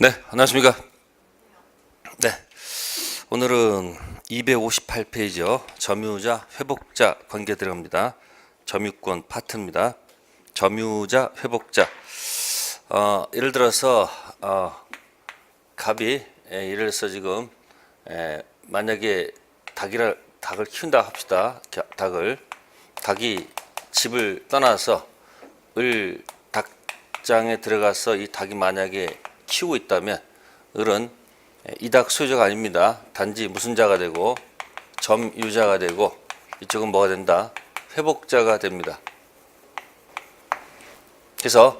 네, 안녕하십니까. 네, 오늘은 258페이지요. 점유자, 회복자 관계 들어갑니다. 점유권 파트입니다. 점유자, 회복자. 예를 들어서 갑이 예를 들어서 지금 만약에 닭을 키운다 합시다. 닭이 집을 떠나서 닭장에 들어가서 이 닭이 만약에 키우고 있다면 을은 이 닭 소유자가 아닙니다. 단지 무슨 자가 되고 점유자가 되고 이쪽은 뭐가 된다? 회복자가 됩니다. 그래서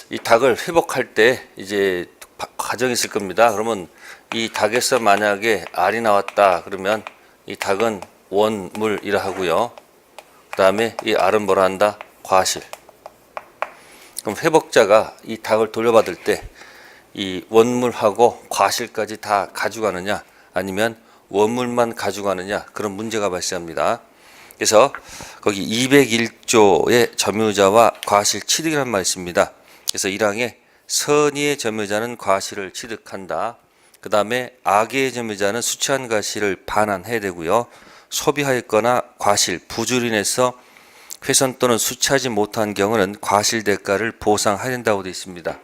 이 닭을 회복할 때 이제 과정이 있을 겁니다. 그러면 이 닭에서 만약에 알이 나왔다 그러면 이 닭은 원물이라 하고요. 그 다음에 이 알은 뭐라 한다? 과실. 그럼 회복자가 이 닭을 돌려받을 때 이 원물하고 과실까지 다 가져가느냐 아니면 원물만 가져가느냐 그런 문제가 발생합니다. 그래서 거기 201조의 점유자와 과실 취득이라는 말이 있습니다. 그래서 1항에 선의의 점유자는 과실을 취득한다. 그 다음에 악의 점유자는 수취한 과실을 반환해야 되고요. 소비하였거나 과실, 부주로 인해서 훼손 또는 수취하지 못한 경우는 과실 대가를 보상해야 된다고 되어 있습니다.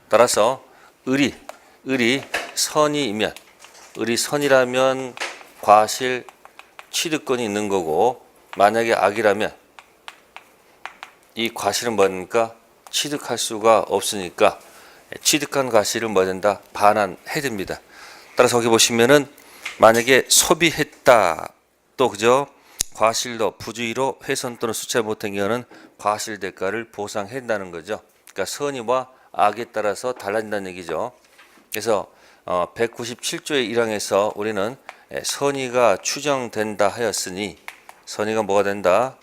따라서 을이 선이라면 과실 취득권이 있는 거고 만약에 악이라면 이 과실은 뭐니까 취득할 수가 없으니까 취득한 과실을 뭐 된다? 반환해야 됩니다. 따라서 거기 보시면은 만약에 소비했다 또 그죠? 과실로 부주의로 훼손 또는 수취 못한 경우는 과실 대가를 보상해야 된다는 거죠. 그러니까 선의와 악에 따라서 달라진다는 얘기죠. 그래서 197조의 1항에서 우리는 선의가 추정된다 하였으니 선의가 뭐가 된다?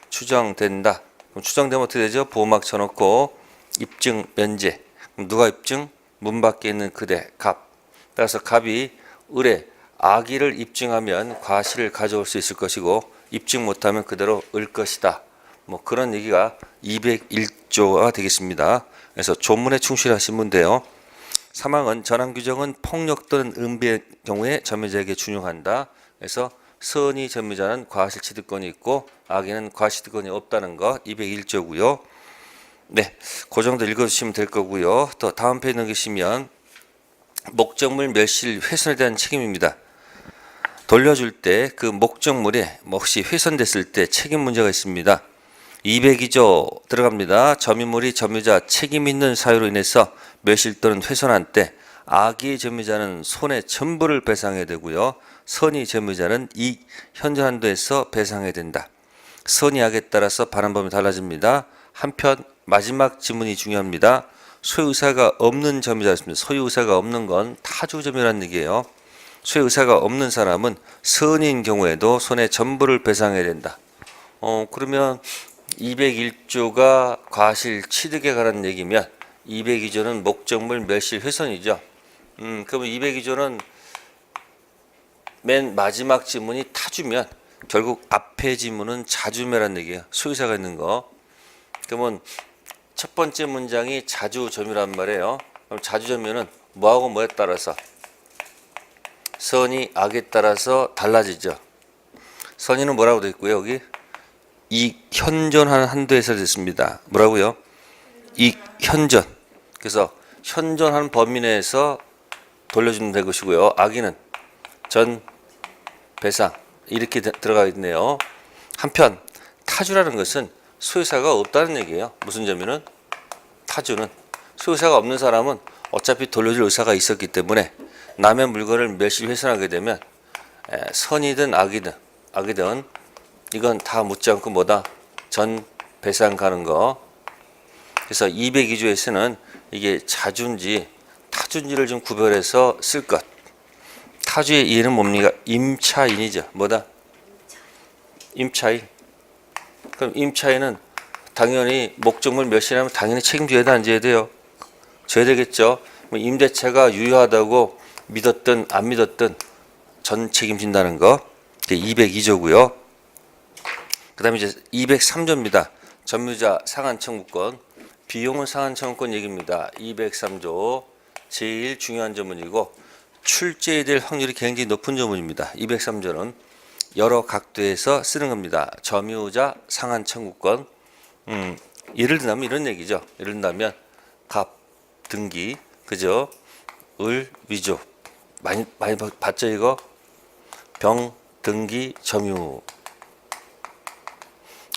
추정된다. 그럼 추정되면 어떻게 되죠? 보호막 쳐놓고 입증 면제. 그럼 누가 입증? 문 밖에 있는 그대 갑. 따라서 갑이 을의 악의를 입증하면 과실을 가져올 수 있을 것이고 입증 못하면 그대로 을 것이다. 뭐 그런 얘기가 201조가 되겠습니다. 그래서 조문에 충실하시면 돼요. 3항은 전항 규정은 폭력 또는 음비의 경우에 점유자에게 준용한다. 그래서 선의 점유자는 과실 취득권이 있고 악의는 과실 취득권이 없다는 거 201조고요. 네, 그 정도 읽어주시면 될 거고요. 또 다음 페이지 넘기시면 목적물 멸실 훼손에 대한 책임입니다. 돌려줄 때 그 목적물이 혹시 훼손됐을 때 책임 문제가 있습니다. 202조 들어갑니다. 점유물이 점유자 책임 있는 사유로 인해서 멸실 또는 훼손한 때 악의 점유자는 손해 전부를 배상해야 되고요. 선의 점유자는 이 현존 한도에서 배상해야 된다. 선의 악에 따라서 반환범위 달라집니다. 한편 마지막 지문이 중요합니다. 소유의사가 없는 점유자였습니다. 소유의사가 없는 건 타주점유라는 얘기예요. 소유의사가 없는 사람은 선의인 경우에도 손해 전부를 배상해야 된다. 그러면 201조가 과실 취득에 관한 얘기면 202조는 목적물 멸실 훼손이죠. 그러면 202조는 맨 마지막 지문이 타주면 결국 앞에 지문은 자주매라는 얘기예요. 소유사가 있는 거. 그러면 첫 번째 문장이 자주점유란 말이에요. 그럼 자주점유는 뭐하고 뭐에 따라서 선의 악에 따라서 달라지죠. 선의는 뭐라고 되어 있고요. 여기 이 현존하는 한도에서 됐습니다. 뭐라고요? 이 현존. 그래서 현존하는 범위 내에서 돌려주면 될 것이고요. 악의는 전 배상 이렇게 들어가 있네요. 한편 타주라는 것은 소유사가 없다는 얘기예요. 무슨 점유는? 타주는 소유사가 없는 사람은 어차피 돌려줄 의사가 있었기 때문에 남의 물건을 멸실 훼손하게 되면 선이든 악이든 이건 다 묻지 않고 뭐다? 전 배상 가는 거. 그래서 202조에서는 이게 자주인지 타주인지를 좀 구별해서 쓸 것. 타주의 이해는 뭡니까? 임차인이죠. 뭐다? 임차인. 그럼 임차인은 당연히 목적물 멸실하면 당연히 책임져야 돼, 안 져야 돼요? 져야 되겠죠. 임대차가 유효하다고 믿었든 안 믿었든 전 책임진다는 거. 202조고요. 그 다음에 이제 203조입니다. 점유자 상한 청구권. 비용은 상한 청구권 얘기입니다. 203조. 제일 중요한 조문이고 출제에 될 확률이 굉장히 높은 조문입니다. 203조는 여러 각도에서 쓰는 겁니다. 점유자 상한 청구권. 예를 들면 이런 얘기죠. 예를 들면 갑, 등기, 그죠? 을, 위조. 많이 봤죠 이거? 병, 등기, 점유.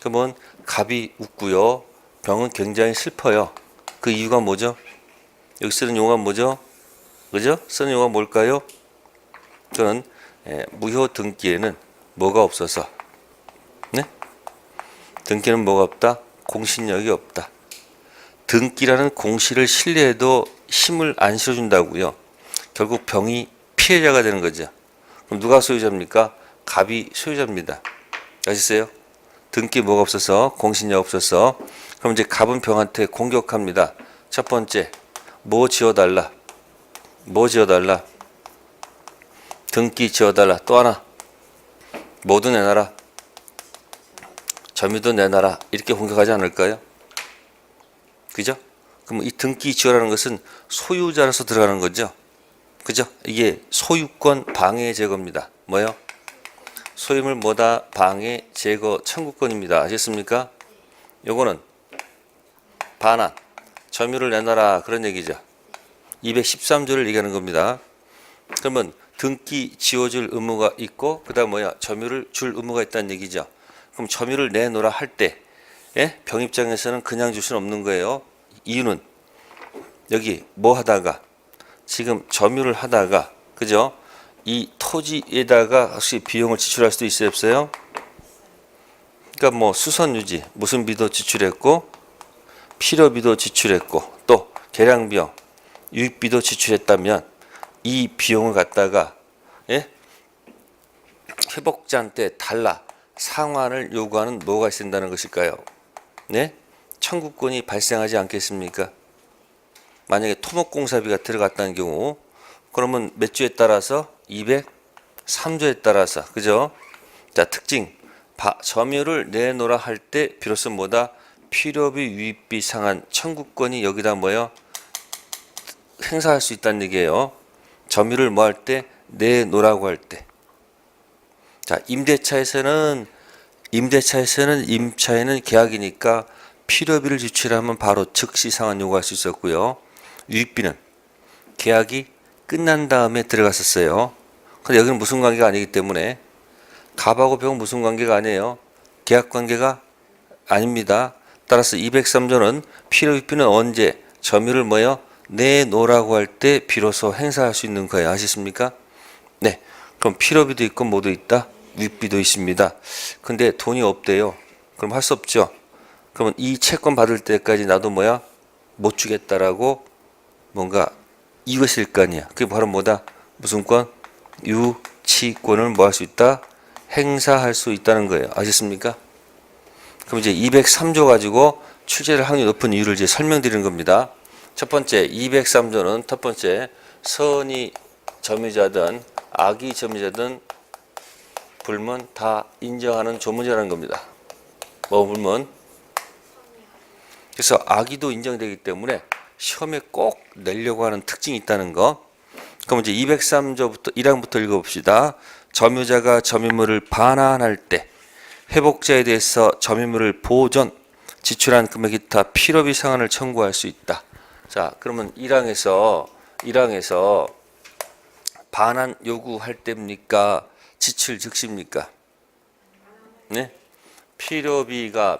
그러면 갑이 웃고요. 병은 굉장히 슬퍼요. 그 이유가 뭐죠? 여기 쓰는 용어가 뭐죠? 그죠? 쓰는 용어가 뭘까요? 저는 무효 등기에는 뭐가 없어서, 네? 등기는 뭐가 없다? 공신력이 없다. 등기라는 공시를 신뢰해도 힘을 안 실어준다고요. 결국 병이 피해자가 되는 거죠. 그럼 누가 소유자입니까? 갑이 소유자입니다. 아시겠어요? 등기 뭐가 없어서, 공신력 없어서. 그럼 이제 갑은 병한테 공격합니다. 첫 번째, 뭐 지어달라? 뭐 지어달라? 등기 지어달라. 또 하나, 뭐도 내놔라. 점유도 내놔라. 이렇게 공격하지 않을까요? 그죠? 그럼 이 등기 지어라는 것은 소유자로서 들어가는 거죠. 그죠? 이게 소유권 방해 제거입니다. 뭐요? 소유물 뭐다? 방해 제거 청구권입니다. 아셨습니까? 요거는 반환, 점유를 내놔라 그런 얘기죠. 213조를 얘기하는 겁니다. 그러면 등기 지어줄 의무가 있고 그다음 뭐야? 점유를 줄 의무가 있다는 얘기죠. 그럼 점유를 내놓으라 할 때, 예? 병 입장에서는 그냥 줄 수는 없는 거예요. 이유는 여기 뭐 하다가 지금 점유를 하다가 그죠? 이 토지에다가 혹시 비용을 지출할 수도 있어요, 없어요? 그러니까 뭐 수선 유지 무슨 비도 지출했고 필요비도 지출했고 또 계량 비용, 유익비도 지출했다면 이 비용을 갖다가 예? 회복자한테 달라 상환을 요구하는 뭐가 있다는 것일까요? 네? 청구권이 발생하지 않겠습니까? 만약에 토목공사비가 들어갔다는 경우 그러면 몇 조에 따라서 203조에 따라서 그죠? 자, 특징 점유를 내놓으라 할 때 비로소 뭐다? 필요비, 유익비 상한 청구권이 여기다 뭐요? 행사할 수 있다는 얘기예요. 점유를 뭐 할 때? 내놓으라고 할 때. 자, 임차에는 계약이니까 필요비를 지출하면 바로 즉시 상환 요구할 수 있었고요. 유익비는 계약이 끝난 다음에 들어갔었어요. 근데 여기는 무슨 관계가 아니기 때문에 갑하고 병은 무슨 관계가 아니에요. 계약 관계가 아닙니다. 따라서 203조는 필요유익비는 언제 점유를 뭐요? 내놓으라고 할 때 비로소 행사할 수 있는 거예요. 아시겠습니까? 네. 그럼 필요비도 있고 뭐도 있다? 유익비도 있습니다. 근데 돈이 없대요. 그럼 할 수 없죠. 그러면 이 채권 받을 때까지 나도 뭐야? 못 주겠다라고 뭔가 이유가 있을 거 아니야. 그게 바로 뭐다? 무슨 권? 유치권을 뭐 할 수 있다? 행사할 수 있다는 거예요. 아셨습니까? 그럼 이제 203조 가지고 출제를 확률이 높은 이유를 이제 설명드리는 겁니다. 첫 번째, 203조는 첫 번째, 선의 점유자든 악의 점유자든 불문 다 인정하는 조문이라는 겁니다. 뭐 불문? 그래서 악의도 인정되기 때문에 시험에 꼭 내려고 하는 특징이 있다는 거. 그럼 이제 203조부터 1항부터 읽어봅시다. 점유자가 점유물을 반환할 때 회복자에 대해서 점유물을 보존, 지출한 금액 기타 필요비 상환을 청구할 수 있다. 자, 그러면 1항에서 반환 요구할 때입니까? 지출 즉시입니까? 네? 필요비가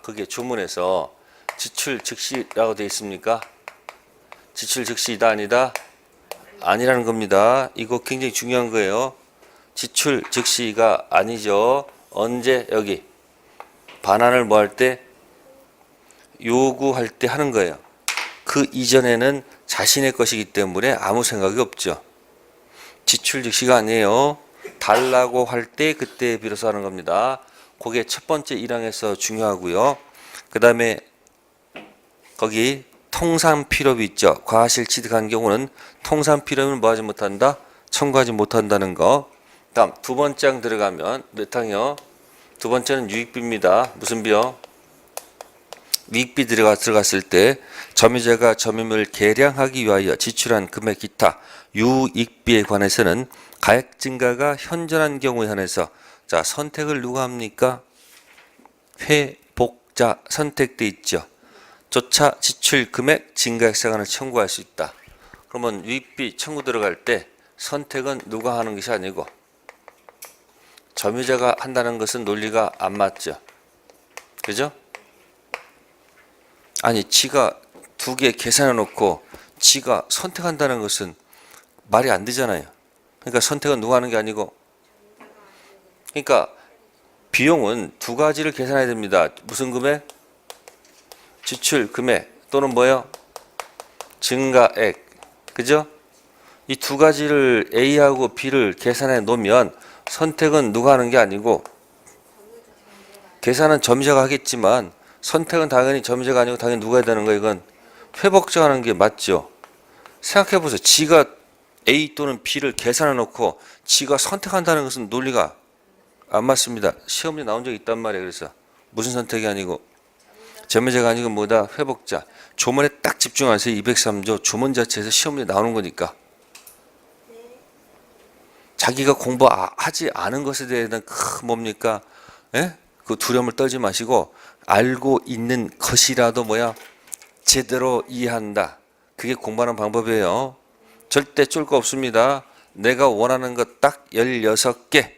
그게 조문에서 지출 즉시라고 되어 있습니까? 지출 즉시이다 아니다? 아니라는 겁니다. 이거 굉장히 중요한 거예요. 지출 즉시가 아니죠. 언제? 여기 반환을 뭐 할 때? 요구할 때 하는 거예요. 그 이전에는 자신의 것이기 때문에 아무 생각이 없죠. 지출 즉시가 아니에요. 달라고 할 때 그때 비로소 하는 겁니다. 그게 첫 번째 1항에서 중요하고요. 그 다음에 거기 통상 필요비 있죠. 과실 취득한 경우는 통상 필요비는 뭐 하지 못한다? 청구하지 못한다는 거. 다음 두 번째 항 들어가면 몇 항이요? 두 번째는 유익비입니다. 무슨 비요? 이익비 들어갔을 때 점유자가 점유물을 계량하기 위하여 지출한 금액 기타 유익비에 관해서는 가액 증가가 현존한 경우에 한해서 자 선택을 누가 합니까? 회복자 선택돼 있죠. 조차 지출 금액 증가액 상한을 청구할 수 있다. 그러면 유익비 청구 들어갈 때 선택은 누가 하는 것이 아니고 점유자가 한다는 것은 논리가 안 맞죠. 그죠? 아니 지가 두 개 계산해 놓고 지가 선택한다는 것은 말이 안 되잖아요. 그러니까 선택은 누가 하는 게 아니고 그러니까 비용은 두 가지를 계산해야 됩니다. 무슨 금액? 지출 금액 또는 뭐요? 증가액. 그죠? 이 두 가지를 A하고 B를 계산해 놓으면 선택은 누가 하는 게 아니고 계산은 점유자가 하겠지만 선택은 당연히 점유자가 아니고 당연히 누가 해야 되는 거예요? 이건 회복자가 하는 게 맞죠. 생각해 보세요. 지가 A 또는 B를 계산해 놓고 지가 선택한다는 것은 논리가 안 맞습니다. 시험에 나온 적이 있단 말이에요. 그래서 무슨 선택이 아니고 점유자가 아니고 뭐다? 회복자. 조문에 딱 집중하세요. 203조 조문 자체에서 시험에 나오는 거니까. 자기가 공부하지 않은 것에 대한 뭡니까? 예? 그 두려움을 떨지 마시고 알고 있는 것이라도 뭐야? 제대로 이해한다. 그게 공부하는 방법이에요. 절대 쫄 거 없습니다. 내가 원하는 것 딱 16개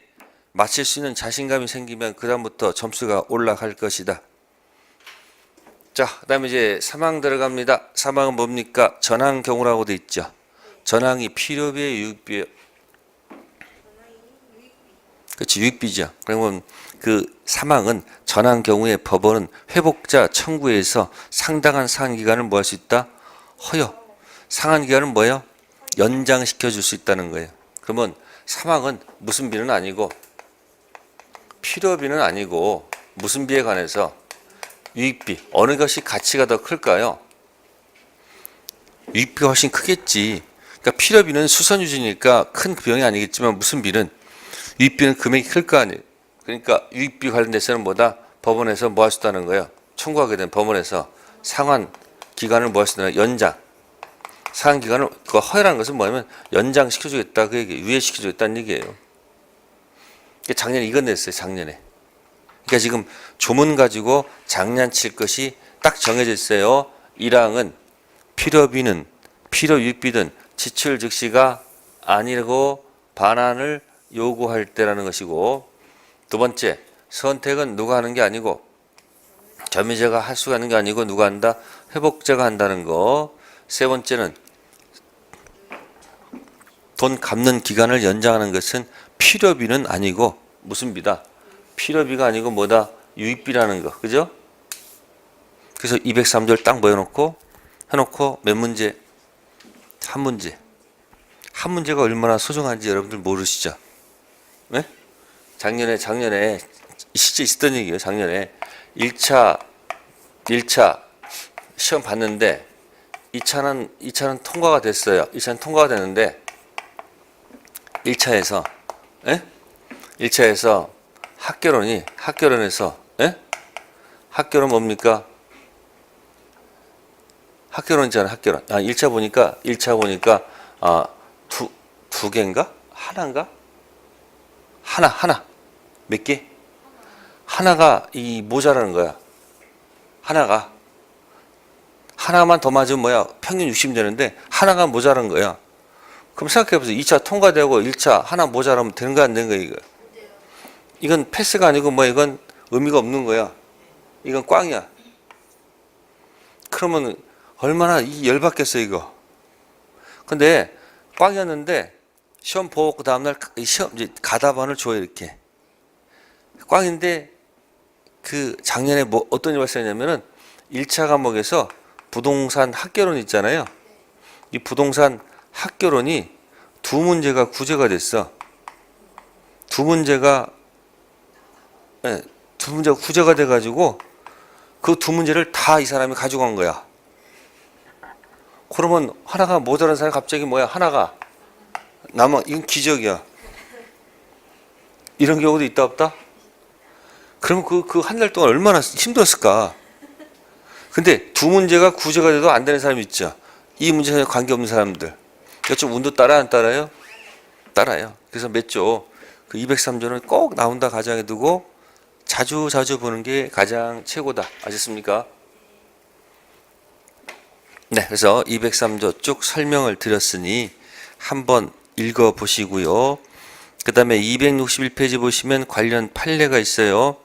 맞힐 수 있는 자신감이 생기면 그 다음부터 점수가 올라갈 것이다. 자, 그 다음에 이제 사망 들어갑니다. 사망은 뭡니까? 전항 경우라고 돼 있죠. 전항이 필요비에 유익비에 그렇지, 유익비죠. 그러면 그 사망은 전항 경우에 법원은 회복자 청구에서 상당한 상한 기간을 뭐 할 수 있다? 허용. 상한 기간은 뭐예요? 연장시켜 줄 수 있다는 거예요. 그러면 사망은 무슨 비는 아니고 필요비는 아니고 무슨 비에 관해서 유익비. 어느 것이 가치가 더 클까요? 유익비가 훨씬 크겠지. 그러니까 필요비는 수선유지니까 큰 비용이 아니겠지만 무슨 비는 유익비는 금액이 클 거 아니에요. 그러니까 유익비 관련돼서는 뭐다? 법원에서 뭐 할 수 있다는 거예요? 청구하게 된 법원에서 상환 기간을 뭐 할 수 있다는 연장. 상환 기간을 그 허용하는 것은 뭐냐면 연장시켜주겠다 그 얘기, 유예시켜주겠다는 얘기예요. 작년에 이건 냈어요. 작년에. 그러니까 지금 조문 가지고 장난칠 것이 딱 정해져 있어요. 1항은 필요비는 필요유익비든 지출 즉시가 아니고 반환을 요구할 때라는 것이고, 두 번째 선택은 누가 하는 게 아니고 점유자가 할 수가 있는 게 아니고 누가 한다? 회복자가 한다는 거. 세 번째는 돈 갚는 기간을 연장하는 것은 필요비는 아니고 무슨 비다? 필요비가 아니고 뭐다? 유익비라는 거. 그죠? 그래서 203조를 딱 모여놓고 해놓고 몇 문제? 한 문제. 한 문제가 얼마나 소중한지 여러분들 모르시죠? 네? 작년에 실제 있었던 얘기예요. 작년에 1차 시험 봤는데 2차는 통과가 됐어요. 2차는 통과가 됐는데 1차에서 학교론에서 학교론 뭡니까? 학교론이잖아. 학교론. 1차 보니까 두 개인가? 하나인가? 하나. 몇 개? 하나가 이 모자라는 거야. 하나만 더 맞으면 뭐야? 평균 60 되는데 하나가 모자란 거야. 그럼 생각해보세요. 2차 통과되고 1차 하나 모자라면 되는 거 안 되는 거야, 이거. 이건 패스가 아니고 뭐 이건 의미가 없는 거야. 이건 꽝이야. 그러면 얼마나 열받겠어, 이거. 근데 꽝이었는데 시험 보고 그 다음날 시험 이제 가다반을 줘요, 이렇게. 꽝인데 그 작년에 뭐 어떤 일이 발생했냐면은 1차 과목에서 부동산 학교론 있잖아요. 이 부동산 학교론이 두 문제가 구제가 됐어. 두 문제가 구제가 돼가지고 그 두 문제를 다 이 사람이 가지고 간 거야. 그러면 하나가 모자란 사람이 갑자기 뭐야? 하나가 남아. 이건 기적이야. 이런 경우도 있다 없다? 그러면 그 한 달 동안 얼마나 힘들었을까? 근데 두 문제가 구제가 돼도 안 되는 사람 있죠. 이 문제에 관계없는 사람들. 그러니까 좀 운도 따라 안 따라요? 따라요. 그래서 몇 조, 그 203조는 꼭 나온다 가정해 두고 자주 보는 게 가장 최고다. 아셨습니까? 네, 그래서 203조 쭉 설명을 드렸으니 한번 읽어 보시고요. 그 다음에 261페이지 보시면 관련 판례가 있어요.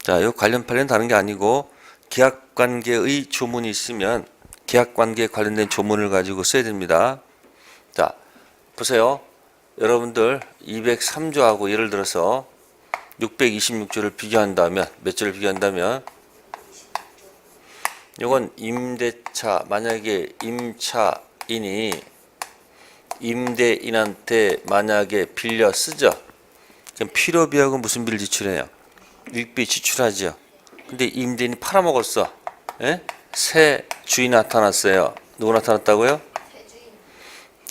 자, 이 관련 판례는 다른 게 아니고 계약관계의 조문이 있으면 계약관계에 관련된 조문을 가지고 써야 됩니다. 자, 보세요. 여러분들 203조하고 예를 들어서 626조를 비교한다면 몇 조를 비교한다면 이건 임대차, 만약에 임차인이 임대인한테 만약에 빌려 쓰죠. 그럼 필요비하고 무슨 비를 지출해요? 유익비 지출하죠. 근데 임대인이 팔아먹었어. 예? 새 주인 나타났어요. 누구 나타났다고요?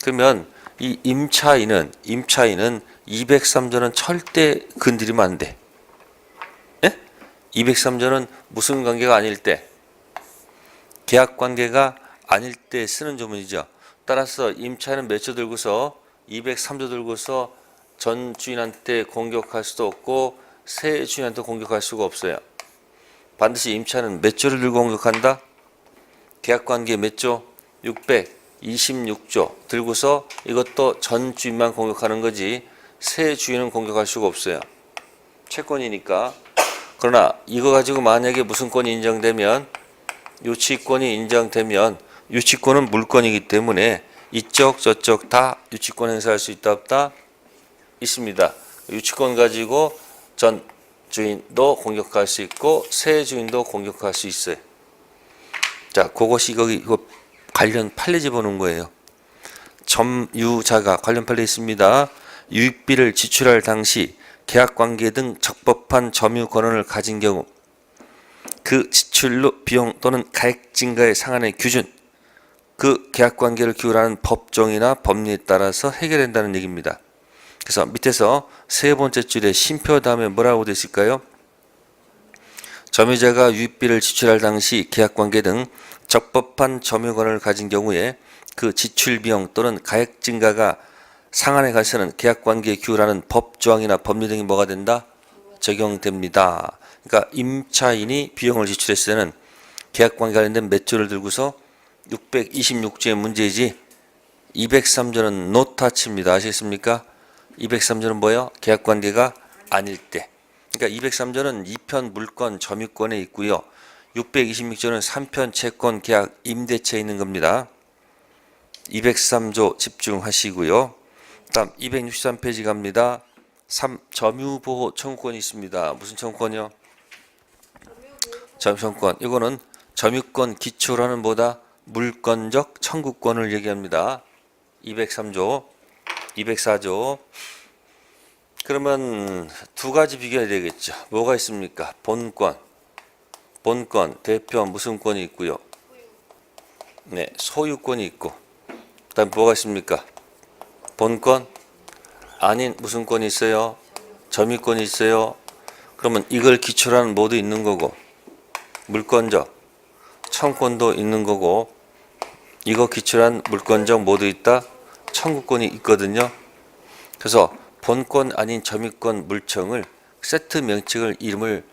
그러면 이 임차인은 203조는 절대 건드리면 안 돼. 예? 203조는 무슨 관계가 아닐 때, 계약 관계가 아닐 때 쓰는 조문이죠. 따라서 임차인은 몇 조 들고서 203조 들고서 전 주인한테 공격할 수도 없고 새 주인한테 공격할 수가 없어요. 반드시 임차인은 몇 조를 들고 공격한다? 계약 관계 몇 조? 626조 들고서 이것도 전 주인만 공격하는 거지 새 주인은 공격할 수가 없어요. 채권이니까. 그러나 이거 가지고 만약에 무슨 권이 인정되면, 유치권이 인정되면, 유치권은 물권이기 때문에 이쪽 저쪽 다 유치권 행사할 수 있다 없다? 있습니다. 유치권 가지고 전 주인도 공격할 수 있고 새 주인도 공격할 수 있어요. 자, 그것이 거기 이거 관련 판례 집어넣은 거예요. 점유자가 관련 판례 있습니다. 유익비를 지출할 당시 계약관계 등 적법한 점유 권한을 가진 경우 그 지출로 비용 또는 가액 증가에 상한의 기준, 그 계약관계를 규율하는 법정이나 법리에 따라서 해결된다는 얘기입니다. 그래서 밑에서 세 번째 줄에 심표 다음에 뭐라고 되어 있을까요? 점유자가 유익비를 지출할 당시 계약관계 등 적법한 점유권을 가진 경우에 그 지출 비용 또는 가액 증가가 상한에 가서는 계약관계에 규율하는 법조항이나 법률 등이 뭐가 된다? 적용됩니다. 그러니까 임차인이 비용을 지출했을 때는 계약관계 관련된 몇 조를 들고서 626조의 문제이지 203조는 노타치입니다. 아시겠습니까? 203조는 뭐예요? 계약관계가 아닐 때. 그러니까 203조는 2편 물권 점유권에 있고요. 626조는 3편 채권 계약 임대차에 있는 겁니다. 203조 집중하시고요. 다음 263페이지 갑니다. 3. 점유보호 청구권이 있습니다. 무슨 청구권이요? 점유청구권. 이거는 점유권 기초라는 보다 물권적 청구권을 얘기합니다. 203조, 204조. 그러면 두 가지 비교해야 되겠죠. 뭐가 있습니까? 본권, 대표 무슨 권이 있고요. 네, 소유권이 있고. 그다음 뭐가 있습니까? 본권 아닌 무슨 권이 있어요? 점유권이 있어요. 그러면 이걸 기초로 하는 뭐도 있는 거고, 물권적 청구권도 있는 거고, 이거 기초로 한 물권적 뭐도 있다? 청구권이 있거든요. 그래서 본권 아닌 점유권 물청을 세트 명칭을 이름을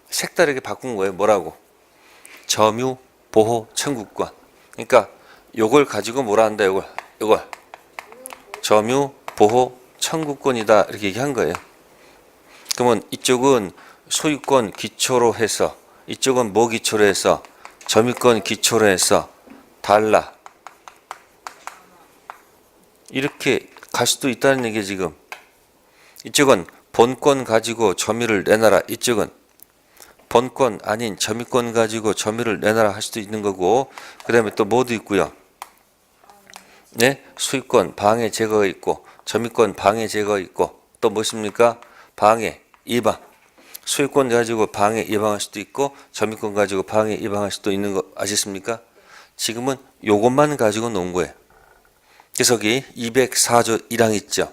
색다르게 바꾼 거예요. 뭐라고? 점유 보호 청구권. 그러니까 요걸 가지고 뭐라 한다? 요걸 점유 보호 청구권이다 이렇게 얘기한 거예요. 그러면 이쪽은 소유권 기초로 해서, 이쪽은 뭐 기초로 해서, 점유권 기초로 해서 달라. 이렇게 갈 수도 있다는 얘기예요. 지금 이쪽은 본권 가지고 점유를 내놔라, 이쪽은 본권 아닌 점유권 가지고 점유를 내놔라 할 수도 있는 거고, 그 다음에 또 뭐도 있고요. 네, 소유권 방해 제거가 있고, 점유권 방해 제거가 있고, 또 뭐 있습니까? 방해 예방. 소유권 가지고 방해 예방할 수도 있고, 점유권 가지고 방해 예방할 수도 있는 거 아시겠습니까? 지금은 요것만 가지고 놓은 거예요. 그래서 여기 204조 1항 있죠.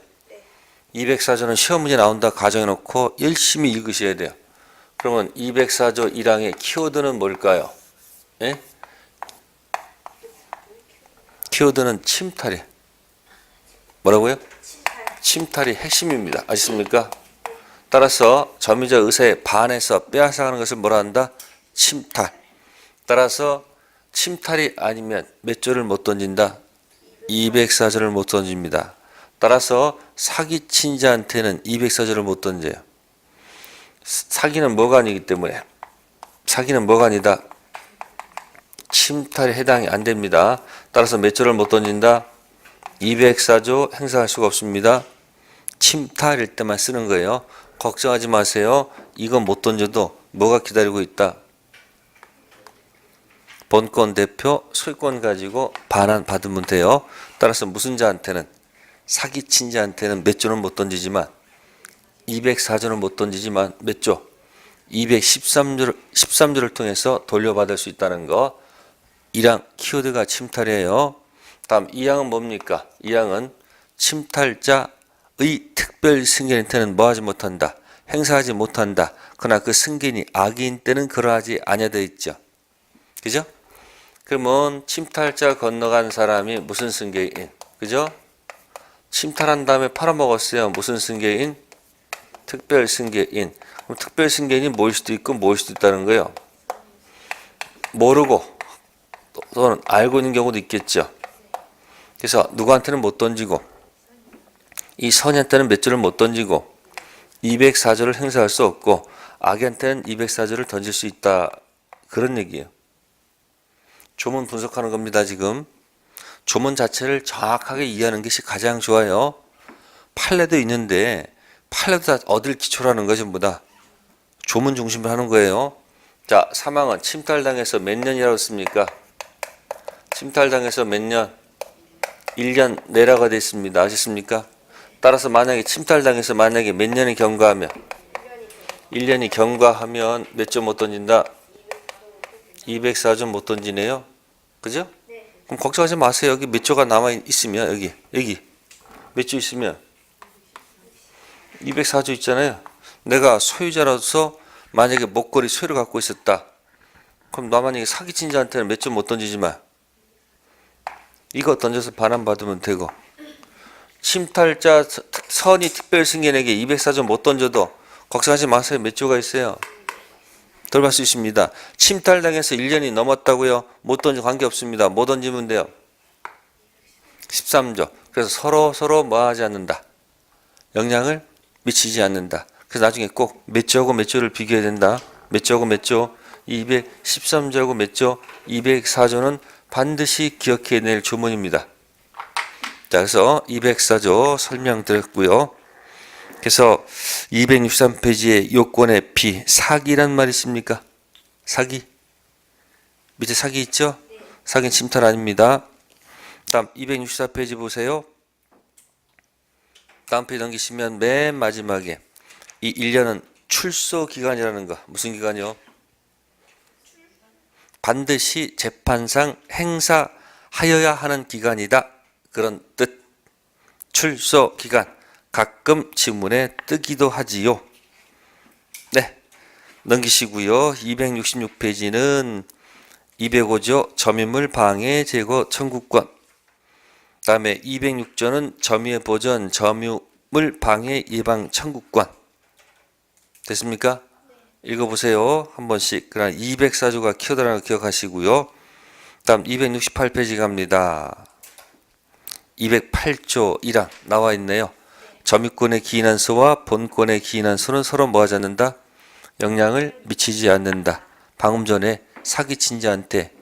204조는 시험 문제 나온다 가정해 놓고 열심히 읽으셔야 돼요. 그러면 204조 1항의 키워드는 뭘까요? 예? 키워드는 침탈이. 뭐라고요? 침탈이 핵심입니다. 아시습니까? 따라서 점유자 의사에 반해서 빼앗아가는 것을 뭐라 한다? 침탈. 따라서 침탈이 아니면 몇 조를 못 던진다? 204조를 못 던집니다. 따라서 사기친 자한테는 204조를 못 던져요. 사기는 뭐가 아니기 때문에 사기는 뭐가 아니다? 침탈에 해당이 안 됩니다. 따라서 몇 조를 못 던진다? 204조 행사할 수가 없습니다. 침탈일 때만 쓰는 거예요. 걱정하지 마세요. 이건 못 던져도 뭐가 기다리고 있다? 본권 대표 소유권 가지고 반환 받으면 돼요. 따라서 무슨 자한테는 사기친 자한테는 몇 조는 못 던지지만 204조는 못 던지지만 몇 조? 213조를 통해서 돌려받을 수 있다는 거. 1항 키워드가 침탈이에요. 다음 2항은 뭡니까? 2항은 침탈자의 특별 승계인한테는 뭐하지 못한다? 행사하지 못한다. 그러나 그 승계인이 악인 때는 그러하지 아니하되 있죠. 그죠? 그러면 침탈자 건너간 사람이 무슨 승계인? 그죠? 침탈한 다음에 팔아먹었어요. 무슨 승계인? 특별 승계인. 그럼 특별 승계인이 모일 수도 있고 모일 수도 있다는 거예요. 모르고 또는 알고 있는 경우도 있겠죠. 그래서 누구한테는 못 던지고 이 선의한테는 몇 조를 못 던지고 204조를 행사할 수 없고 악의한테는 204조를 던질 수 있다. 그런 얘기예요. 조문 분석하는 겁니다. 지금 조문 자체를 정확하게 이해하는 것이 가장 좋아요. 판례도 있는데 판례도 다 얻을 기초로 하는 거 전부 다 조문 중심으로 하는 거예요. 자, 사망은 침탈당해서 몇 년이라고 했습니까? 침탈당해서 몇 년? 1년 내라가 됐습니다. 아셨습니까? 따라서 만약에 침탈당해서 만약에 몇 년이 경과하면 1년이 경과하면 몇 점 못 던진다? 204점 못 던지네요. 그죠? 그럼 걱정하지 마세요. 여기 몇 조가 남아 있으면 여기 몇 조 있으면 204조 있잖아요. 내가 소유자로서 만약에 목걸이 소유를 갖고 있었다. 그럼 나 만약에 사기친 자한테는 몇 점 못 던지지만 이거 던져서 반환받으면 되고 침탈자 선의 특별 승계인에게 204점 못 던져도 걱정하지 마세요. 몇 조가 있어요. 돌볼 수 있습니다. 침탈당해서 1년이 넘었다고요? 못 던져 관계없습니다. 못 던지면 돼요. 13조. 그래서 서로 뭐 하지 않는다. 영향을 미치지 않는다. 그래서 나중에 꼭 몇 조하고 몇 조를 비교해야 된다. 몇 조하고 몇 조? 213조하고 몇 조? 204조는 반드시 기억해낼 조문입니다. 자, 그래서 204조 설명드렸고요. 그래서 263페이지에 요건의 비, 사기란 말이 있습니까? 사기. 밑에 사기 있죠? 사기는 침탈 아닙니다. 다음 264페이지 보세요. 다음 페이지 넘기시면 맨 마지막에 이 1년은 출소 기간이라는 거. 무슨 기간이요? 반드시 재판상 행사하여야 하는 기간이다. 그런 뜻. 출소 기간. 가끔 지문에 뜨기도 하지요. 네. 넘기시고요. 266페이지는 205조 점유물 방해 제거 청구권. 다음에 206조는 점유의 보전 점유물 방해 예방 청구권. 됐습니까? 읽어보세요. 한 번씩. 그럼 204조가 키워드라는 거 기억하시고요. 다음 268페이지 갑니다. 208조 1항 나와 있네요. 점유권의 기인한수와 본권의 기인한수는 서로 뭐 하지 않는다? 영향을 미치지 않는다. 방금 전에 사기친 자한테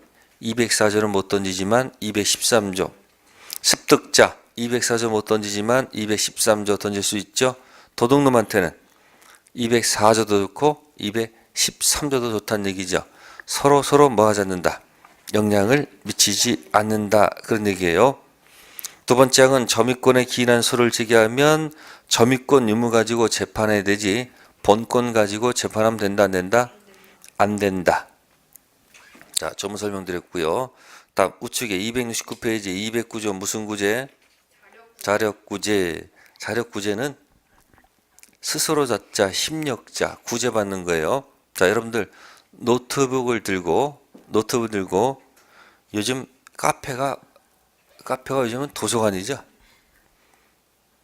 204조는 못 던지지만 213조. 습득자 204조 못 던지지만 213조 던질 수 있죠. 도둑놈한테는 204조도 좋고 213조도 좋다는 얘기죠. 서로 뭐 하지 않는다. 영향을 미치지 않는다. 그런 얘기예요. 두 번째 항은 점유권의 기인한수를 제기하면 점유권 유무 가지고 재판해야 되지 본권 가지고 재판하면 된다 안 된다? 안 된다. 자, 조문 설명드렸고요. 다음 우측에 269페이지 209조 무슨 구제? 자력구제. 자력구제는 스스로 자자, 힘력자, 구제받는 거예요. 자, 여러분들 노트북을 들고 노트북 들고 요즘 카페가 요즘은 도서관이죠.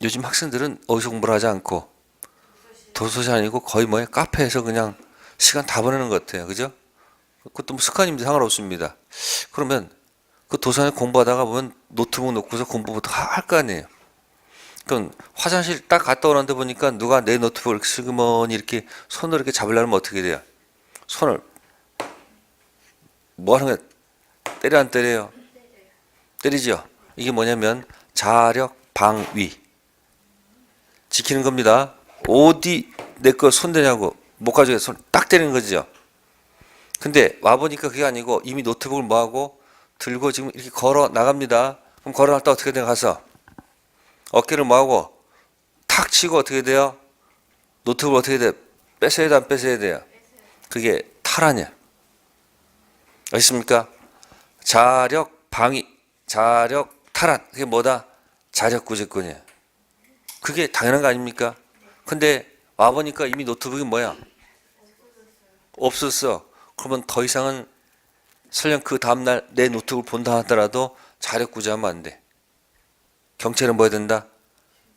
요즘 학생들은 어디서 공부를 하지 않고 도서관이 아니고 거의 뭐예요? 카페에서 그냥 시간 다 보내는 것 같아요. 그죠? 그것도 뭐 습관입니다. 상관없습니다. 그러면 그 도서관에 공부하다가 보면 노트북 놓고서 공부부터 할 거 아니에요. 그럼 화장실 딱 갔다 오는데 보니까 누가 내 노트북을 이렇게 슬그머니 이렇게 손으로 이렇게 잡으려면 어떻게 돼요? 손을 뭐 하는 거야? 때려 안 때려요? 때리죠. 이게 뭐냐면 자력 방위 지키는 겁니다. 어디 내 거 손대냐고 못 가져가 손 딱 때리는 거죠. 근데 와 보니까 그게 아니고 이미 노트북을 뭐하고 들고 지금 이렇게 걸어 나갑니다. 그럼 걸어 나갔다 어떻게 돼요? 가서 어깨를 뭐하고 탁 치고 어떻게 돼요? 노트북을 어떻게 돼요? 뺏어야 돼, 안 뺏어야 돼요? 그게 탈환이야. 아십니까? 자력 방위, 자력 탈환. 그게 뭐다? 자력 구제권이에요. 그게 당연한 거 아닙니까? 근데 와보니까 이미 노트북이 뭐야? 없었어. 그러면 더 이상은 설령 그 다음날 내 노트북을 본다 하더라도 자력 구제하면 안 돼. 경찰은 뭐 해야 된다?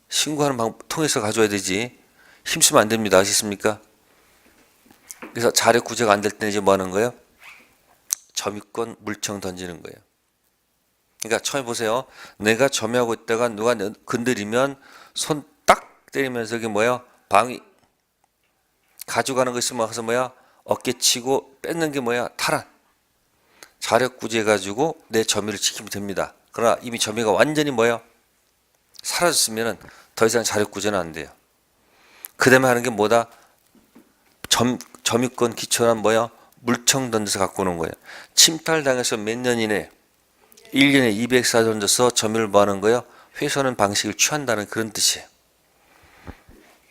신고하는 방법 통해서 가져야 되지. 힘쓰면 안 됩니다. 아시겠습니까? 그래서 자력 구제가 안 될 때는 이제 뭐 하는 거예요? 점유권 물청 던지는 거예요. 그러니까 처음에 보세요. 내가 점유하고 있다가 누가 건드리면 손 딱 때리면서 이게 뭐야? 방위. 가져가는 거 있으면 가서 뭐야? 어깨 치고 뺏는 게 뭐야? 탈환. 자력 구제해가지고 내 점유를 지키면 됩니다. 그러나 이미 점유가 완전히 뭐야? 사라졌으면 더 이상 자력 구제는 안 돼요. 그 다음에 하는 게 뭐다? 점유권 기초란 뭐야? 물청 던져서 갖고 오는 거예요. 침탈당해서 몇 년 이내 1년에 200사 던져서 점유를 뭐 하는 거예요? 훼손하는 방식을 취한다는 그런 뜻이에요.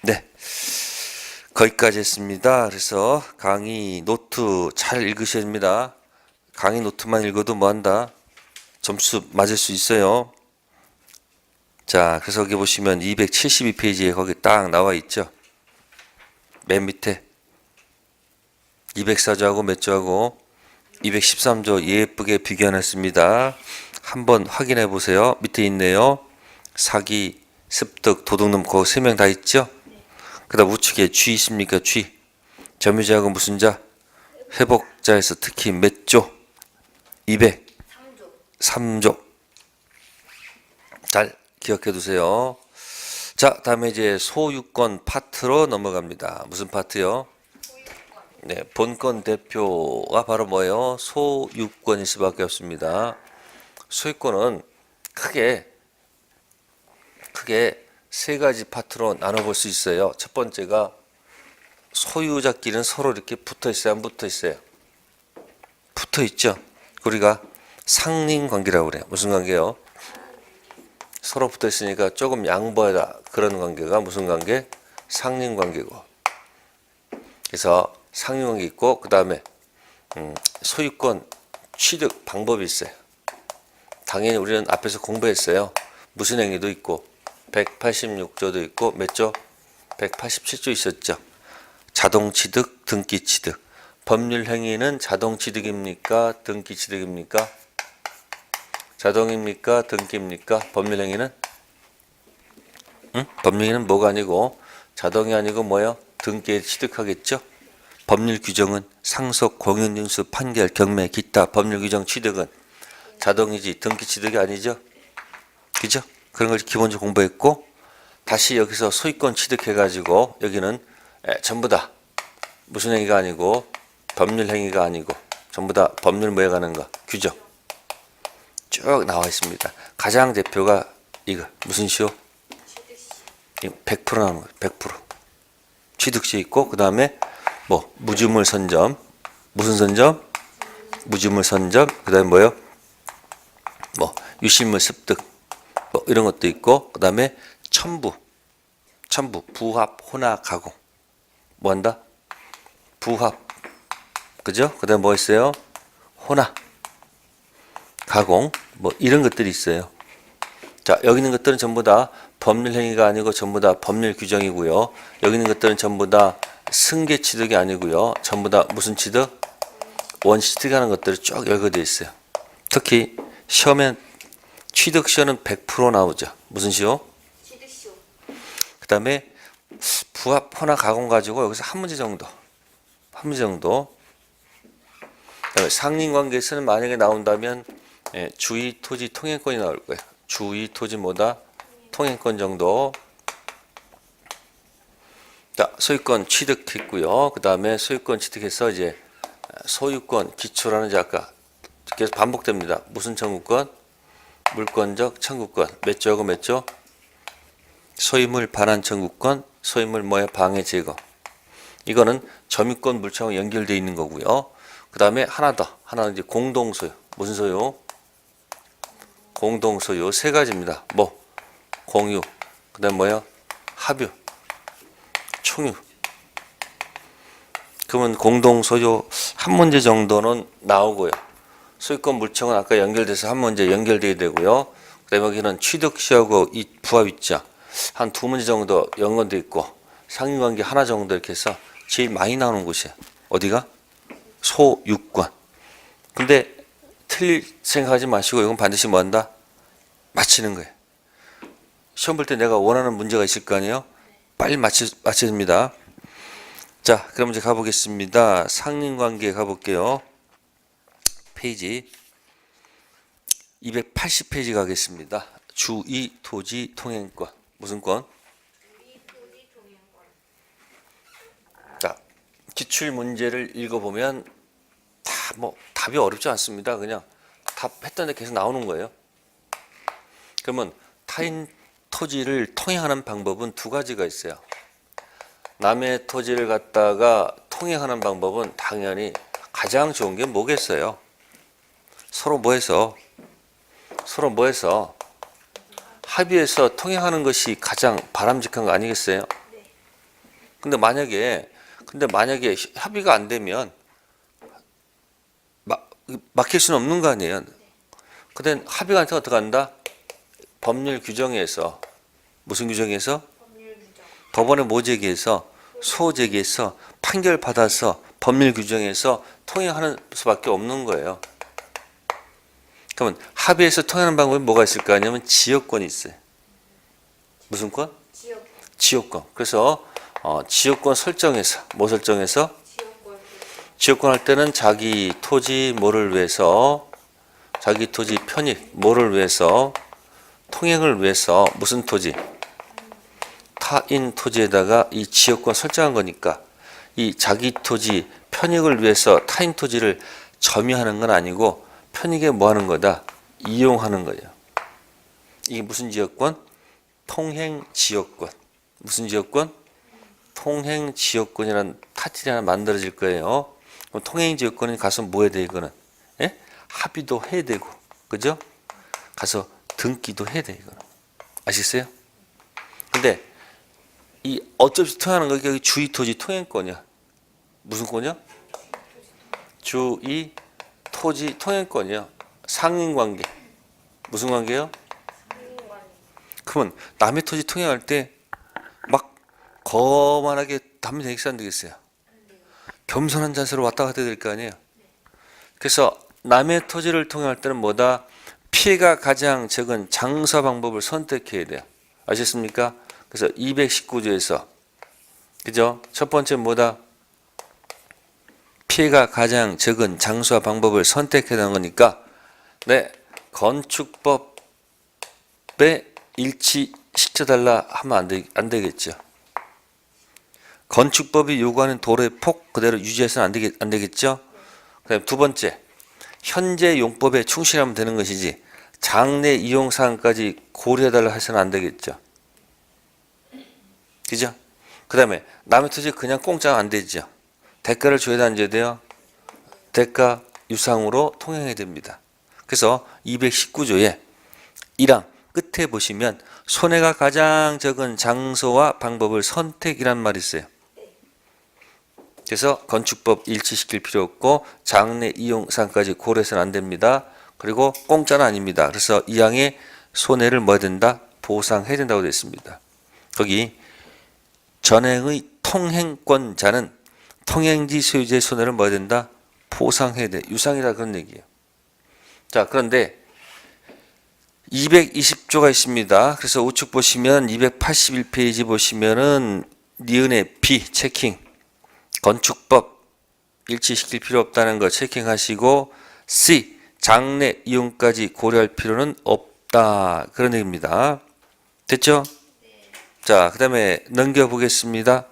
네. 거기까지 했습니다. 그래서 강의 노트 잘 읽으셔야 됩니다. 강의 노트만 읽어도 뭐 한다? 점수 맞을 수 있어요. 자, 그래서 여기 보시면 272페이지에 거기 딱 나와 있죠. 맨 밑에 204조하고 몇 조하고 213조 예쁘게 비교해놨습니다. 한번 확인해 보세요. 밑에 있네요. 사기, 습득, 도둑놈 그 세 명 다 있죠? 그 다음 우측에 쥐 있습니까? 쥐. 점유자하고 무슨 자? 회복자에서 특히 몇 조? 203조. 잘 기억해 두세요. 자, 다음에 이제 소유권 파트로 넘어갑니다. 무슨 파트요? 네, 본권 대표가 바로 뭐예요? 소유권일 수밖에 없습니다. 소유권은 크게 세 가지 파트로 나눠볼 수 있어요. 첫 번째가 소유자끼리는 서로 이렇게 붙어 있어요, 안 붙어 있어요? 붙어 있죠. 우리가 상린 관계라고 그래요. 무슨 관계요? 서로 붙어 있으니까 조금 양보하다 그런 관계가 무슨 관계? 상린 관계고. 그래서 상린 관계 있고 그 다음에 소유권 취득 방법이 있어요. 당연히 우리는 앞에서 공부했어요. 무슨 행위도 있고 186조도 있고 몇 조? 187조 있었죠. 자동 취득, 등기 취득. 법률 행위는 자동 취득입니까? 등기 취득입니까? 자동입니까? 등기입니까? 법률 행위는? 법률 행위는 뭐가 아니고 자동이 아니고 뭐요? 등기에 취득하겠죠? 법률 규정은 상속, 공인인수, 판결, 경매, 기타 법률 규정 취득은 자동이지 등기 취득이 아니죠? 그죠? 그런 걸 기본적으로 공부했고 다시 여기서 소유권 취득해가지고 여기는 전부 다 무슨 행위가 아니고 법률 행위가 아니고 전부 다 법률 뭐에 가는 거 규정 쭉 나와 있습니다. 가장 대표가 이거 무슨 시효? 100% 나오는 거예요. 100% 취득시 있고 그 다음에 뭐 무주물 선점 무슨 선점? 무주물 선점 그 다음에 뭐요? 뭐 유실물 습득 뭐 이런 것도 있고 그 다음에 첨부 부합 혼합 가공 뭐 한다? 부합 그죠? 그 다음에 뭐 있어요? 혼합 가공 뭐 이런 것들이 있어요. 자, 여기 있는 것들은 전부 다 법률 행위가 아니고 전부 다 법률 규정이고요. 여기 있는 것들은 전부 다 승계 취득이 아니고요. 전부 다 무슨 취득? 원시득하는 것들이 쭉 열거되어 있어요. 특히 시험엔 취득시효는 100% 나오죠. 무슨 시효? 취득시효. 그 다음에 부합, 혼합, 가공 가지고 여기서 한 문제 정도. 그다음에 상린관계에서는 만약에 나온다면 주의, 토지, 통행권이 나올 거예요. 주의, 토지 뭐다? 통행권 정도. 자, 소유권 취득했고요. 그 다음에 소유권 취득해서 이제 소유권 기초라는 이제 아까 계속 반복됩니다. 무슨 청구권? 물권적 청구권. 몇 조하고 몇 조? 소유물 반환 청구권, 소유물 뭐야? 방해 제거. 이거는 점유권 물청하고 연결되어 있는 거고요. 그 다음에 하나 더. 하나는 이제 공동소유. 무슨 소유? 공동소유 세 가지입니다. 뭐? 공유. 그 다음 뭐야? 합유. 총유. 그러면 공동소유 한 문제 정도는 나오고요. 소유권 물청은 아까 연결돼서 한 문제 연결돼야 되고요. 그 다음에 여기는 취득시하고 이 부합 있죠. 한 두 문제 정도 연관돼 있고 상인관계 하나 정도 이렇게 해서 제일 많이 나오는 곳이에요. 어디가? 소유권. 근데 틀릴 생각하지 마시고 이건 반드시 뭐 한다? 맞히는 거예요. 시험 볼 때 내가 원하는 문제가 있을 거 아니에요? 빨리 맞춥니다. 자, 그럼 이제 가보겠습니다. 상린관계 가볼게요. 페이지 280페이지 가겠습니다. 주의, 토지, 통행권. 무슨 권? 주의, 토지, 통행권. 자, 기출 문제를 읽어보면 다 뭐 답이 어렵지 않습니다. 그냥 답했던 데 계속 나오는 거예요. 그러면 타인 토지를 통행하는 방법은 두 가지가 있어요. 남의 토지를 갖다가 통행하는 방법은 당연히 가장 좋은 게 뭐겠어요? 서로 뭐해서 합의해서 통행하는 것이 가장 바람직한 거 아니겠어요? 근데 만약에 협의가 안 되면 막힐 수는 없는 거 아니에요? 근데 합의가 안 되면 어떻게 한다? 법률 규정에서 무슨 규정에서? 법률 규정. 법원에 뭐 제기해서 소 제기해서 판결 받아서 법률 규정에서 통행하는 수밖에 없는 거예요. 그러면 합의해서 통행하는 방법이 뭐가 있을까 하냐면 지역권이 있어요. 무슨 권? 지역. 지역권. 그래서 지역권 설정해서 뭐 설정해서? 지역권 할 때는 자기 토지 뭐를 위해서? 자기 토지 편익 뭐를 위해서? 통행을 위해서 무슨 토지? 타인 토지에다가 이 지역권 설정한 거니까 이 자기 토지 편익을 위해서 타인 토지를 점유하는 건 아니고 편익에 뭐 하는 거다? 이용하는 거예요. 이게 무슨 지역권? 통행 지역권. 무슨 지역권? 통행 지역권이라는 타이틀이 하나 만들어질 거예요. 그럼 통행 지역권에 가서 뭐 해야 돼 이거는? 예? 합의도 해야 되고, 그죠? 가서 등기도 해야 돼 이거는. 아시겠어요? 근데 이 어쩔 수 통하는 거 여기 주의 토지 통행권이야. 무슨 권이야? 주의 토지 통행권이야. 상인관계. 무슨 관계요? 그러면 남의 토지 통행할 때 막 거만하게 하면 되겠어요, 안 되겠어요? 겸손한 자세로 왔다 갔다 해야 될 거 아니에요? 그래서 남의 토지를 통행할 때는 뭐다? 피해가 가장 적은 장사 방법을 선택해야 돼요. 아셨습니까? 그래서 219조에서 그죠? 첫 번째 뭐다? 피해가 가장 적은 장소와 방법을 선택해야 되는 거니까 네, 건축법에 일치시켜달라 하면 안 되겠죠. 건축법이 요구하는 도로의 폭 그대로 유지해서는 안 되겠죠. 그다음 두 번째, 현재 용법에 충실하면 되는 것이지 장래 이용 사항까지 고려해달라 해서는 안 되겠죠. 그죠? 그 다음에 남의 토지 그냥 공짜가 안 되죠. 대가를 줘야 돼, 안 줘야 돼요? 대가 유상으로 통행해야 됩니다. 그래서 219조에 1항 끝에 보시면 손해가 가장 적은 장소와 방법을 선택이란 말이 있어요. 그래서 건축법 일치시킬 필요 없고 장래 이용 사항까지 고려해서는 안 됩니다. 그리고 공짜는 아닙니다. 그래서 2항에 손해를 뭐 해야 된다? 보상해야 된다고 되어 있습니다. 거기 전행의 통행권자는 통행지 소유자의 손해를 뭐 해야 된다? 보상해야 돼. 유상이라 그런 얘기예요. 자, 그런데 220조가 있습니다. 그래서 우측 보시면 281페이지 보시면은 니은의 B 체킹, 건축법 일치시킬 필요 없다는 거 체킹하시고, C 장래 이용까지 고려할 필요는 없다, 그런 얘기입니다. 됐죠? 자, 그 다음에 넘겨보겠습니다.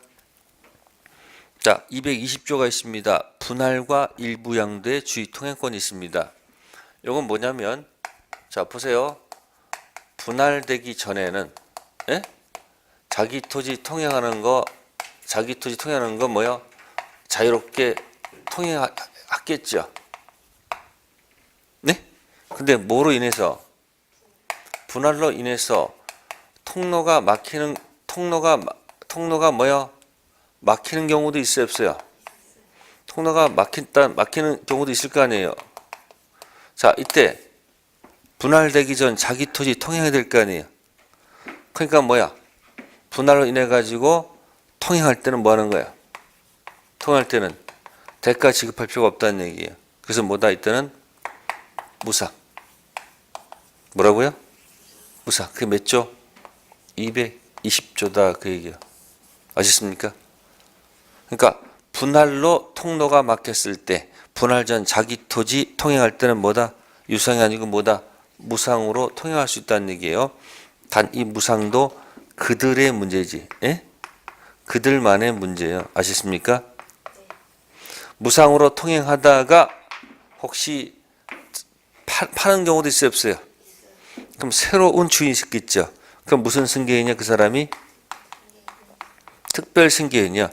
자, 220조가 있습니다. 분할과 일부 양도의 주의 통행권이 있습니다. 이건 뭐냐면, 자 보세요. 분할되기 전에는 자기 토지 통행하는 거 뭐요? 자유롭게 통행했겠죠. 네? 근데 뭐로 인해서? 분할로 인해서 통로가 뭐요? 막히는 경우도 있어요, 없어요? 통로가 막히는 경우도 있을 거 아니에요. 자, 이때 분할되기 전 자기 토지 통행해야 될 거 아니에요. 그러니까 뭐야? 분할로 인해 가지고 통행할 때는 뭐 하는 거야? 통행할 때는 대가 지급할 필요가 없다는 얘기예요. 그래서 뭐다? 이때는 무상. 뭐라고요? 무상. 그게 몇 조? 220조다, 그 얘기예요. 아셨습니까? 그러니까 분할로 통로가 막혔을 때, 분할 전 자기 토지 통행할 때는 뭐다? 유상이 아니고 뭐다? 무상으로 통행할 수 있다는 얘기예요. 단 이 무상도 그들의 문제지. 그들만의 문제예요. 아셨습니까? 무상으로 통행하다가 혹시 파는 경우도 있어요, 없어요? 그럼 새로운 주인이 있겠죠. 그럼 무슨 승계인이야, 그 사람이? 특별 승계인이야.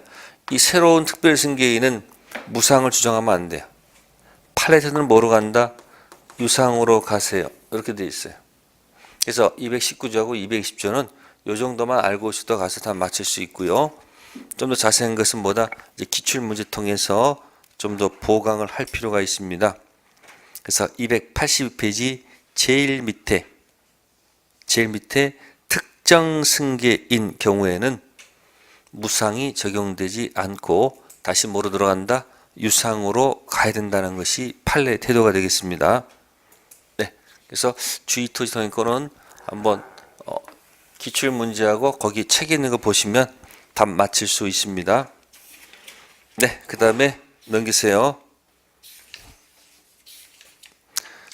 이 새로운 특별 승계인은 무상을 주장하면 안 돼요. 팔레트는 뭐로 간다? 유상으로 가세요. 이렇게 돼 있어요. 그래서 219조하고 220조는 이 정도만 알고 있어도 가서 다 맞출 수 있고요. 좀 더 자세한 것은 뭐다? 이제 기출문제 통해서 좀 더 보강을 할 필요가 있습니다. 그래서 282페이지 제일 밑에 특정 승계인 경우에는 무상이 적용되지 않고 다시 뭐로 들어간다? 유상으로 가야 된다는 것이 판례 태도가 되겠습니다. 네, 그래서 주의토지 통행권은 한번 기출 문제하고 거기 책에 있는 거 보시면 답 맞힐 수 있습니다. 네, 그 다음에 넘기세요.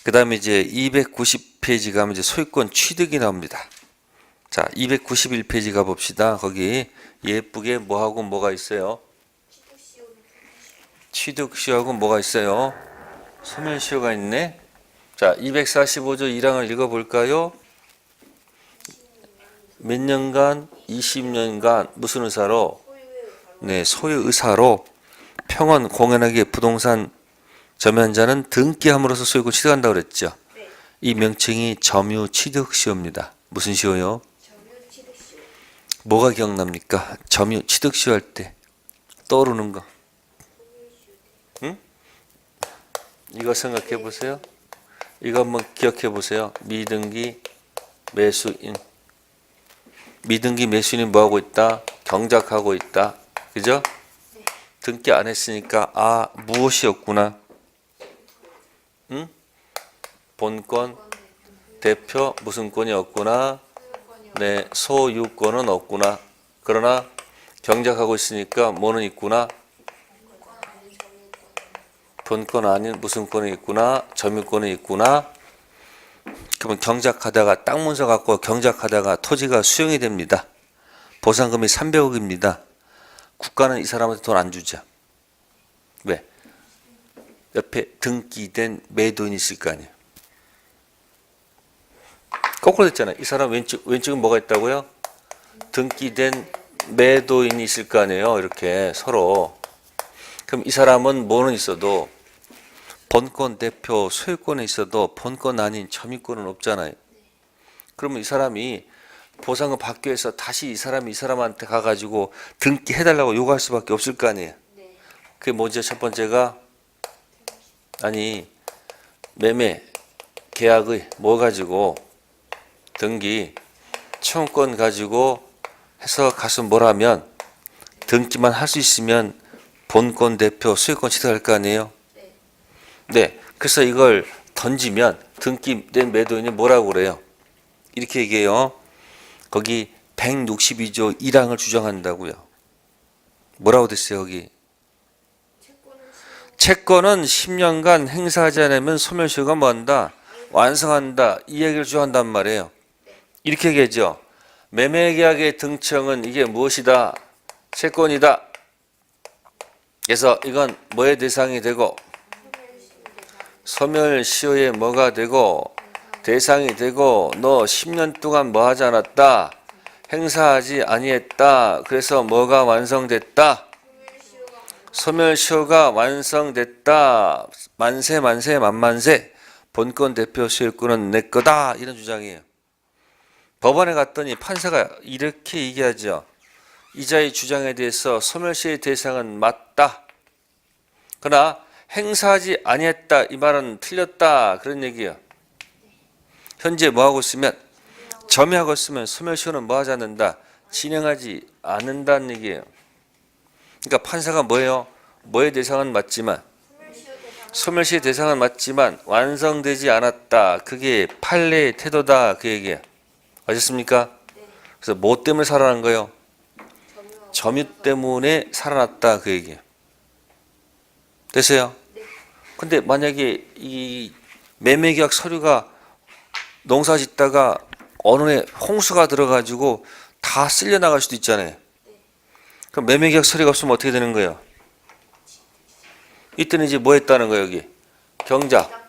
그 다음에 이제 290페이지 가면 이제 소유권 취득이 나옵니다. 자, 291페이지 가봅시다. 거기 예쁘게 뭐하고 뭐가 있어요? 취득시효하고 뭐가 있어요? 소멸시효가 있네. 자, 245조 1항을 읽어볼까요? 몇 년간? 20년간 무슨 의사로? 네, 소유 의사로 평원 공연하게 부동산 점유자는 등기함으로써 소유권 취득한다고 그랬죠. 이 명칭이 점유 취득시효입니다. 무슨 시효요? 뭐가 기억납니까? 점유 취득시효 할 때 떠오르는 거. 응? 이거 생각해 보세요. 이거 한번 기억해 보세요. 미등기 매수인. 미등기 매수인이 뭐하고 있다? 경작하고 있다. 그죠? 등기 안 했으니까 무엇이었구나? 응? 본권, 대표 무슨 권이 없구나? 네, 소유권은 없구나. 그러나 경작하고 있으니까 뭐는 있구나? 본권 아닌 무슨 권이 있구나? 점유권이 있구나? 그러면 경작하다가 땅 문서 갖고 경작하다가 토지가 수용이 됩니다. 보상금이 300억입니다. 국가는 이 사람한테 돈 안 주죠. 왜? 옆에 등기된 매도인이 있을 거 아니에요. 거꾸로 됐잖아요. 이 사람 왼쪽은 뭐가 있다고요? 등기된 매도인이 있을 거 아니에요. 이렇게 서로. 그럼 이 사람은 뭐는 있어도 본권 대표 소유권에 있어도 본권 아닌 점유권은 없잖아요. 그러면 이 사람이 보상금 받기 위해서 다시 이 사람한테 가가지고 등기해달라고 요구할 수밖에 없을 거 아니에요. 그게 뭐죠? 첫 번째가 매매 계약의 뭐 가지고 등기 채권권 가지고 해서 가서 뭘 하면 등기만 할 수 있으면 본권 대표 소유권 취득할 거 아니에요. 네. 그래서 이걸 던지면 등기된 매도인이 뭐라고 그래요? 이렇게 얘기해요. 거기 162조 1항을 주장한다고요. 뭐라고 됐어요, 여기? 채권은 10년간 행사하지 않으면 소멸시효가 뭐한다? 완성한다. 이 얘기를 주장한단 말이에요. 이렇게 얘기하죠. 매매계약의 등청은 이게 무엇이다? 채권이다. 그래서 이건 뭐의 대상이 되고 소멸시효의 뭐가 되고 대상이 되고 너 10년 동안 뭐 하지 않았다? 행사하지 아니했다. 그래서 뭐가 완성됐다? 소멸시효가 완성됐다. 만세 만세 만만세. 본권 대표 소유권은 내 거다. 이런 주장이에요. 법원에 갔더니 판사가 이렇게 얘기하죠. 이자의 주장에 대해서 소멸시효의 대상은 맞다. 그러나 행사하지 아니했다. 이 말은 틀렸다. 그런 얘기예요. 현재 뭐 하고 있으면 점유하고 있으면 소멸시효는 뭐 하지 않는다. 진행하지 않는다는 얘기예요. 그러니까 판사가 뭐예요? 뭐의 대상은 맞지만 소멸시효의 대상은 맞지만 완성되지 않았다. 그게 판례의 태도다. 그 얘기예요. 아셨습니까? 그래서 뭐 때문에 살아난 거예요? 점유 때문에 살아났다. 그 얘기예요. 됐어요? 근데 만약에 이 매매계약 서류가 농사 짓다가 어느 해 홍수가 들어가지고 다 쓸려 나갈 수도 있잖아요. 그럼 매매계약 서류가 없으면 어떻게 되는 거예요? 이때는 이제 뭐 했다는 거예요, 여기? 경작.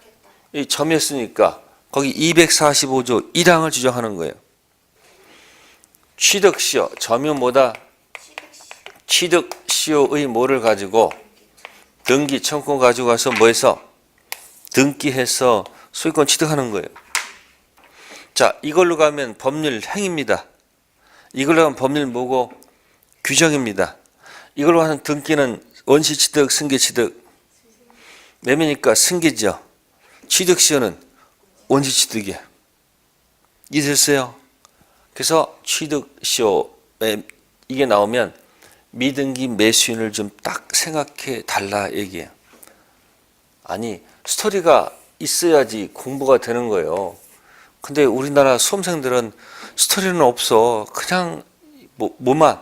이 점유했으니까 거기 245조 1항을 주장하는 거예요. 취득시효, 점유 뭐다? 취득시효의 뭐를 가지고 등기 청구 가지고 가서 뭐 해서? 등기해서 소유권 취득하는 거예요. 자, 이걸로 가면 법률 행위입니다. 이걸로 가면 법률 뭐고? 규정입니다. 이걸로 하는 등기는 원시취득, 승계취득. 매매니까 승계죠. 취득시효는 원시취득이에요. 이해됐어요? 그래서 취득시효에 이게 나오면 미등기 매수인을 좀 딱 생각해 달라 얘기해요. 아니, 스토리가 있어야지 공부가 되는 거예요. 근데 우리나라 수험생들은 스토리는 없어. 그냥 뭐만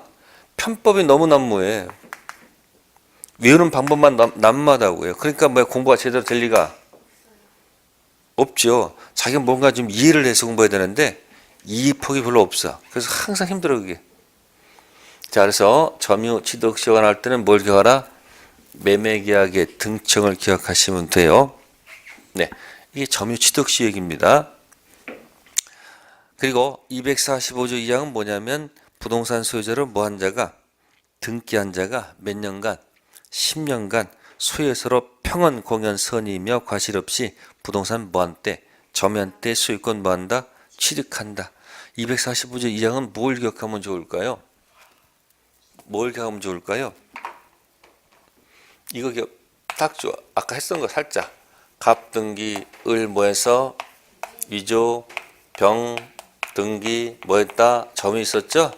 편법이 너무 난무해. 외우는 방법만 난무하다고요. 그러니까 뭐 공부가 제대로 될 리가 없죠. 자기가 뭔가 좀 이해를 해서 공부해야 되는데 이해폭이 별로 없어. 그래서 항상 힘들어 그게. 자, 그래서 점유 취득시효가 나올 때는 뭘 기억하라? 매매계약의 등청을 기억하시면 돼요. 네, 이게 점유 취득시효 얘기입니다. 그리고 245조 2항은 뭐냐면 부동산 소유자로 뭐한 자가 등기한 자가 몇 년간 10년간 소유에 서로 평언 공연 선의이며 과실 없이 부동산 뭐한 때 점유한 때 소유권 뭐한다? 취득한다. 245조 2항은 뭘 기억하면 좋을까요? 뭘 기억하면 좋을까요? 이거 기억 딱 좋아. 아까 했던 거 살짝 갑 등기 을 뭐해서 위조 병 등기 뭐했다 점이 있었죠?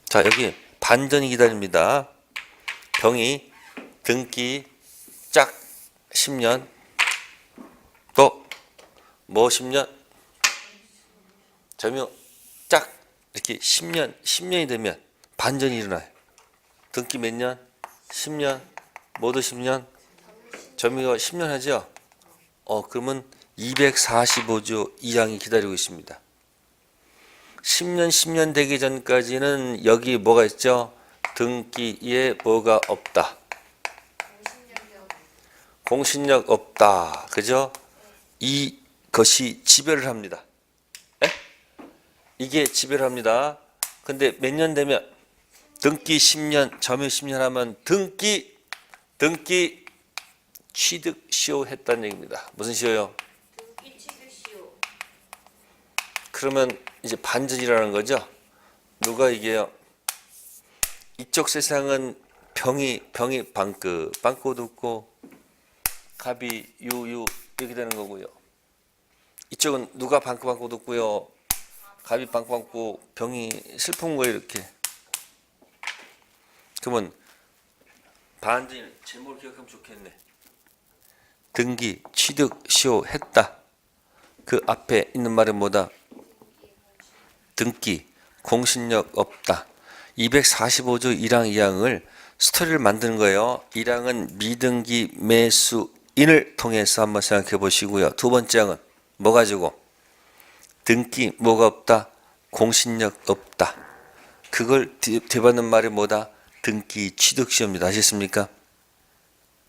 자, 여기 반전이 기다립니다. 병이 등기 짝 10년 또 뭐 10년 점유 짝 이렇게 10년이 되면 반전이 일어나요. 등기 몇 년? 10년. 모두 10년. 점유가 10년 하죠? 그러면 245조 2항이 기다리고 있습니다. 10년 되기 전까지는 여기 뭐가 있죠? 등기에 뭐가 없다. 공신력 없다. 그죠? 이것이 지배를 합니다. 에? 이게 지배를 합니다. 근데 몇 년 되면 등기 10년, 점유 10년 하면 등기 취득 시효 했다는 얘기입니다. 무슨 시효요? 등기 취득시효. 그러면 이제 반전이라는 거죠. 누가 이게요? 이쪽 세상은 병이 빵꾸 듣고 갑이 유 이렇게 되는 거고요. 이쪽은 누가 빵꾸 듣고요. 갑이 빵꾸 병이 슬픈 거예요. 이렇게. 그러면 반전 제목을 기억하면 좋겠네. 등기 취득 시효했다. 그 앞에 있는 말은 뭐다? 등기 공신력 없다. 245조 1항 2항을 스토리를 만드는 거예요. 1항은 미등기 매수인을 통해서 한번 생각해 보시고요. 두 번째 항은 뭐 가지고? 등기 뭐가 없다? 공신력 없다. 그걸 뒤받는 말이 뭐다? 등기 취득 시효입니다. 아셨습니까?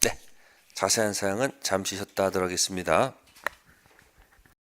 네. 자세한 사항은 잠시 쉬었다 하도록 하겠습니다.